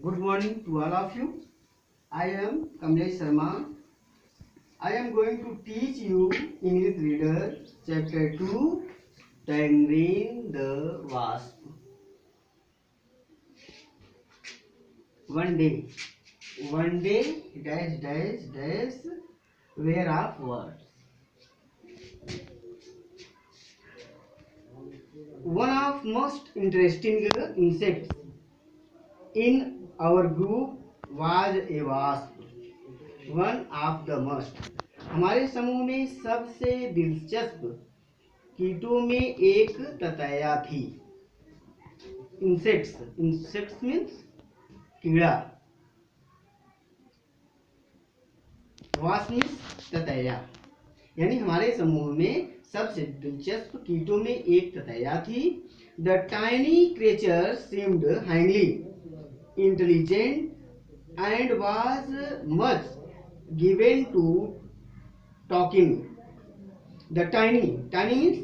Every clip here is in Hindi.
Good morning to all of you. I am Kamlesh Sharma. I am going to teach you English Reader Chapter 2, Tangerine the Wasp. One day, dash, dash, dash, where of words. One of most interesting insects in our group was a wasp. One of the must, हमारे समूह में सबसे दिलचस्प कीटों में एक ततैया थी। इंसेक्ट्स मीन्स कीड़ा, वास्प मीन्स ततैया। यानी हमारे समूह में सबसे दिलचस्प कीटों में एक ततैया थी। The tiny creature seemed highly intelligent and was much given to talking. The tiny means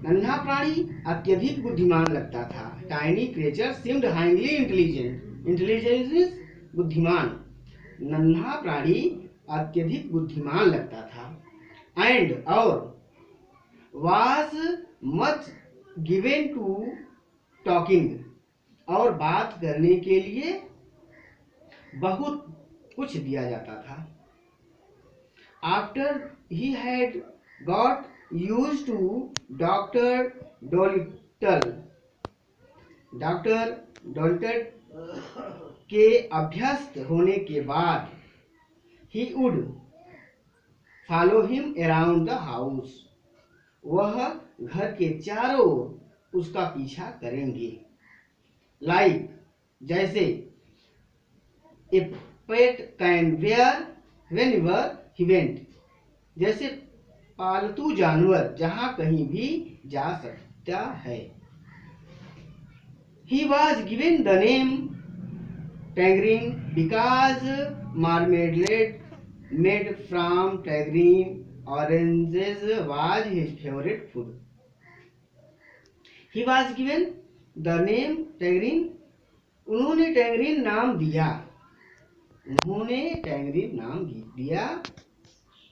नन्हा प्राणी अत्यधिक बुद्धिमान लगता था। Tiny creature seemed highly intelligent. Intelligence means बुद्धिमान। नन्हा प्राणी अत्यधिक बुद्धिमान लगता था। And और was much given to talking, और बात करने के लिए बहुत कुछ दिया जाता था। After he had got used to Dr. Dolittle के अभ्यस्त होने के बाद he would follow him around the house, वह घर के चारों ओर उसका पीछा करेंगे। Like जैसे A pet can wear whenever he went, जैसे पालतू जानवर जहां कहीं भी जा सकता है। He was given the name Tangerine because marmalade made from tangerine oranges was his favorite food. He was given the name Tangerine, उन्होंने टैंगरीन नाम दिया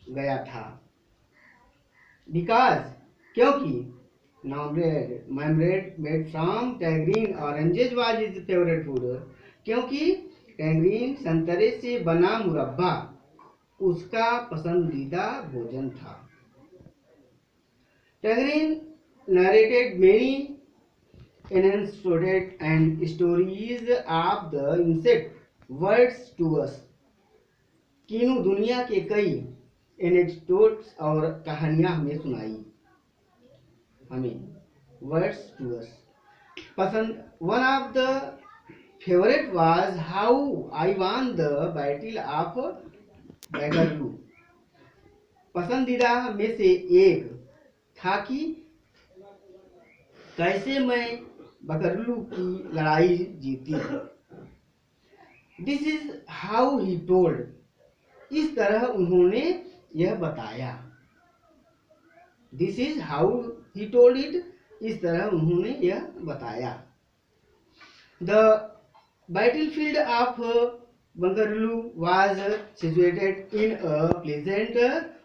गया था। बिकॉज क्योंकि marmalade made from tangerine oranges was his favorite food, क्योंकि टैंगरीन संतरे से बना मुरब्बा उसका पसंदीदा भोजन था। Tangerine narrated many anecdotes and stories of the insect words to us, कीनू दुनिया के कई एनेक्डोट्स और कहानियां हमें सुनाई। वर्ड्स टू अस पसंद। One of the favourite was how I won the battle of Baggerloo, पसंदीदा में से एक था कि कैसे मैं बकरलू की लड़ाई जीती। This is how he told, इस तरह उन्होंने यह बताया। This is how he told it, इस तरह उन्होंने यह बताया। The battlefield of Bangarlu was situated in a pleasant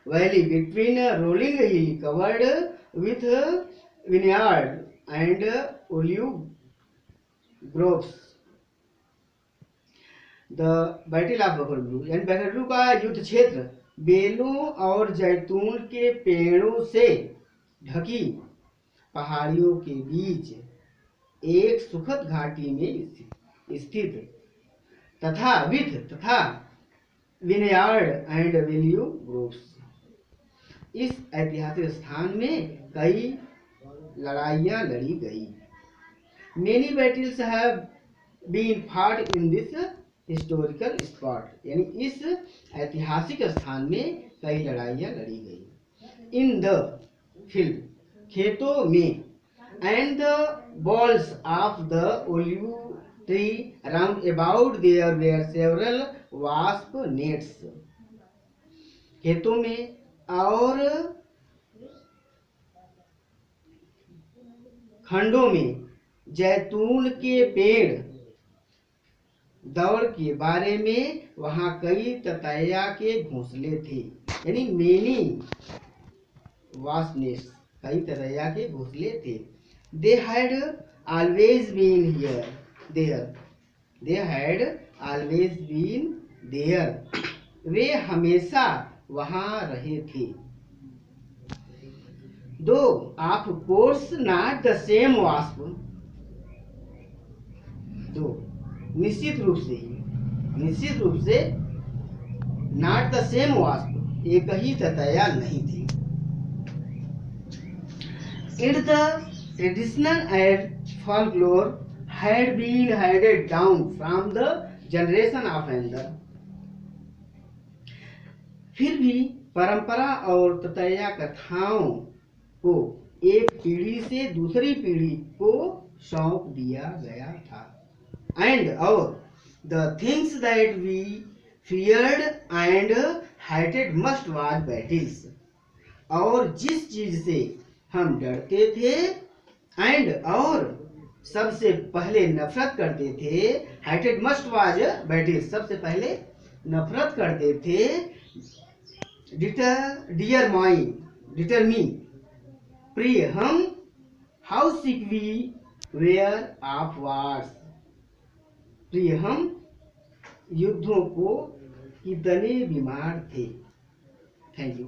valley between rolling hill covered with vineyard and olive groves. The battle of Bakerloo, यानी बकरलू का युद्ध क्षेत्र बेलों और जैतून के पेड़ों से ढकी पहाड़ियों के बीच एक सुखद घाटी में स्थित तथा विनयार्ड एंड वैल्यू ग्रोव्स, इस ऐतिहासिक स्थान में कई लड़ाइयां लड़ी गई। Many battles have been fought in this historical spot, यानी इस ऐतिहासिक स्थान में कई लड़ाइयां लड़ी गई। इन द फील्ड, खेतों में, and the balls of the olive tree round about there were several wasp nests, खेतों में और खंडों में जैतून के पेड़ दौड़ के बारे में वहां कई ततैया के घोंसले थे, यानी मेनी वास्ट नेस्ट, कई ततैया के घोंसले थे। They had always been here there, they had always been there, वे हमेशा वहां रहे थे। Though of course not the same wasp, though निश्चित रूप से नॉट द सेम वास्प, एक ही ततैया नहीं थी। In the traditional and folklore had been handed down from the generation of another, फिर भी परंपरा और ततैया कथाओं को एक पीढ़ी से दूसरी पीढ़ी को सौंप दिया गया था। एंड और the things that we feared and hated most was battles, और जिस चीज से हम डरते थे एंड और सबसे पहले नफरत करते थे, hated most was battles, सबसे पहले नफरत करते थे। डिटर मी प्रिय हम, how sick we were of wars, प्रिय हम युद्धों को कितने बीमार थे। Thank you.